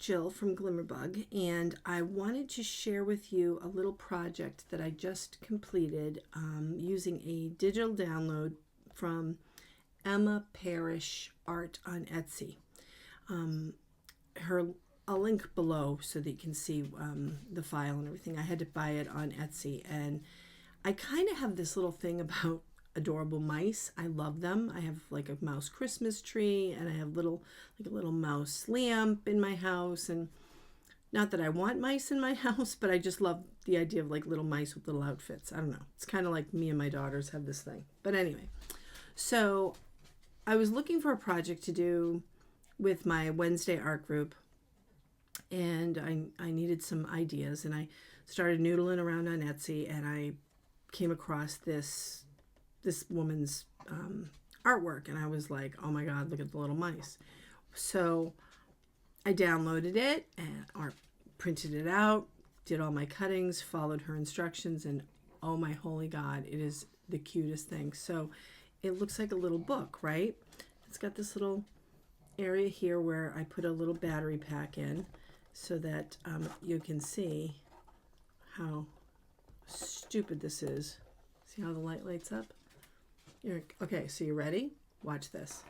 Jill from Glimmerbug, and I wanted to share with you a little project that I just completed using a digital download from Emma Parrish art on Etsy. I'll link below so that you can see the file and everything. I had to buy it on Etsy, and I kind of have this little thing about adorable mice. I love them. I have like a mouse Christmas tree, and I have a little mouse lamp in my house. And not that I want mice in my house, but I just love the idea of like little mice with little outfits. I don't know. It's kind of like me and my daughters have this thing. But anyway, so I was looking for a project to do with my Wednesday art group, and I needed some ideas, and I started noodling around on Etsy, and I came across this woman's artwork, and I was like, oh my god, look at the little mice. So I downloaded it or printed it out, did all my cuttings, followed her instructions, and oh my holy god, it is the cutest thing. So it looks like a little book, right? It's got this little area here where I put a little battery pack in so that you can see how stupid this is. See how the light lights up? Okay, so you ready? Watch this.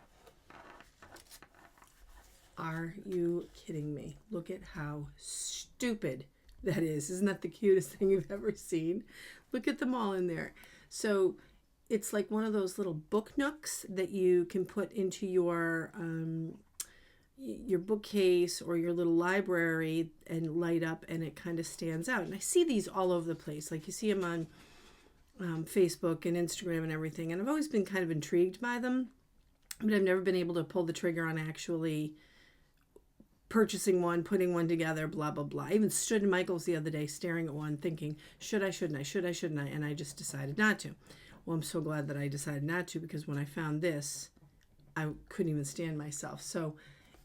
Are you kidding me? Look at how stupid that is. Isn't that the cutest thing you've ever seen? Look at them all in there. So it's like one of those little book nooks that you can put into your bookcase or your little library and light up, and it kind of stands out. And I see these all over the place. Like you see them on Facebook and Instagram and everything, and I've always been kind of intrigued by them, but I've never been able to pull the trigger on actually purchasing one, putting one together, blah blah blah. I even stood in Michael's the other day staring at one thinking, should I, shouldn't I, and I just decided not to. Well, I'm so glad that I decided not to, because when I found this, I couldn't even stand myself. So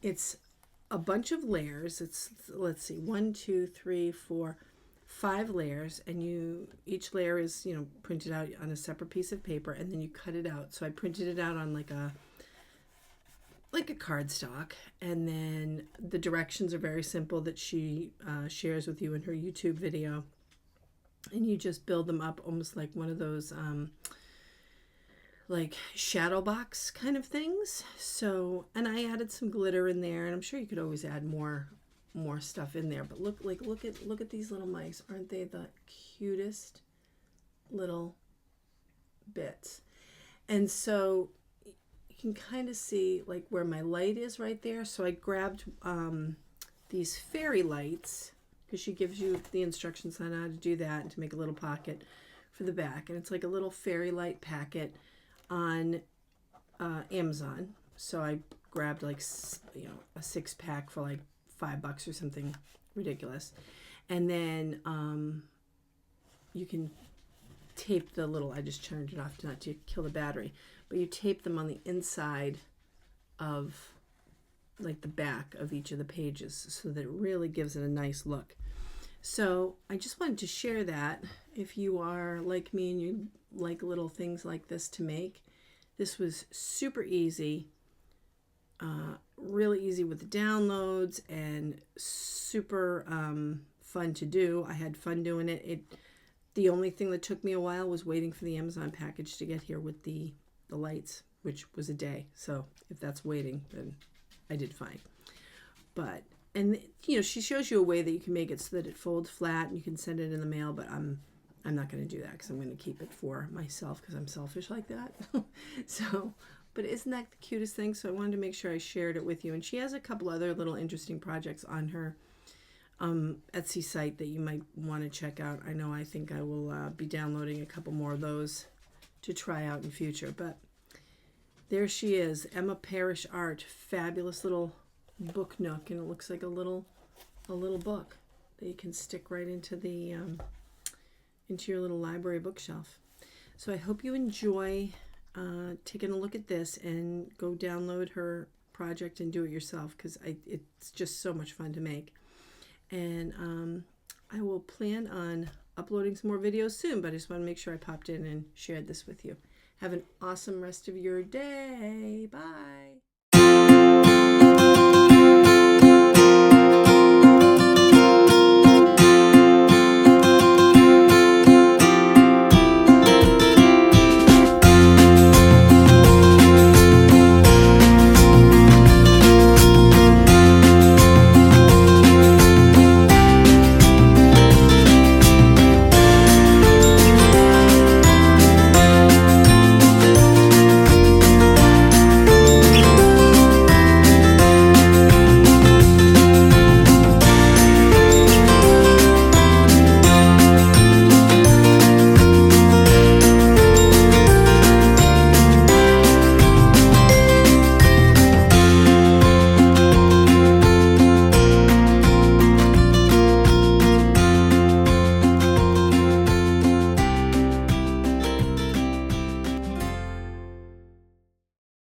it's a bunch of layers. It's, let's see, 1, 2, 3, 4, 5 layers, and each layer is printed out on a separate piece of paper, and then you cut it out. So I printed it out on like a cardstock, and then the directions are very simple that she shares with you in her YouTube video, and you just build them up almost like one of those like shadow box kind of things. So, and I added some glitter in there, and I'm sure you could always add more stuff in there, but look at these little mice. Aren't they the cutest little bits? And so you can kind of see like where my light is right there. So I grabbed these fairy lights, because she gives you the instructions on how to do that and to make a little pocket for the back, and it's like a little fairy light packet on Amazon. So I grabbed like a 6-pack for like $5 or something ridiculous, and then you can tape the little, I just turned it off not to kill the battery, but you tape them on the inside of like the back of each of the pages so that it really gives it a nice look. So I just wanted to share that. If you are like me and you like little things like this to make, this was super easy, really easy with the downloads, and super fun to do. I had fun doing it. The only thing that took me a while was waiting for the Amazon package to get here with the lights, which was a day. So if that's waiting, then I did fine. But, and she shows you a way that you can make it so that it folds flat and you can send it in the mail, but I'm not going to do that, because I'm going to keep it for myself, because I'm selfish like that. So, but isn't that the cutest thing? So I wanted to make sure I shared it with you. And she has a couple other little interesting projects on her Etsy site that you might want to check out. I think I will be downloading a couple more of those to try out in future. But there she is, Emma Parrish art, fabulous little book nook, and it looks like a little book that you can stick right into the into your little library bookshelf. So I hope you enjoy taking a look at this, and go download her project and do it yourself, because it's just so much fun to make. And I will plan on uploading some more videos soon, but I just want to make sure I popped in and shared this with you. Have an awesome rest of your day. Bye.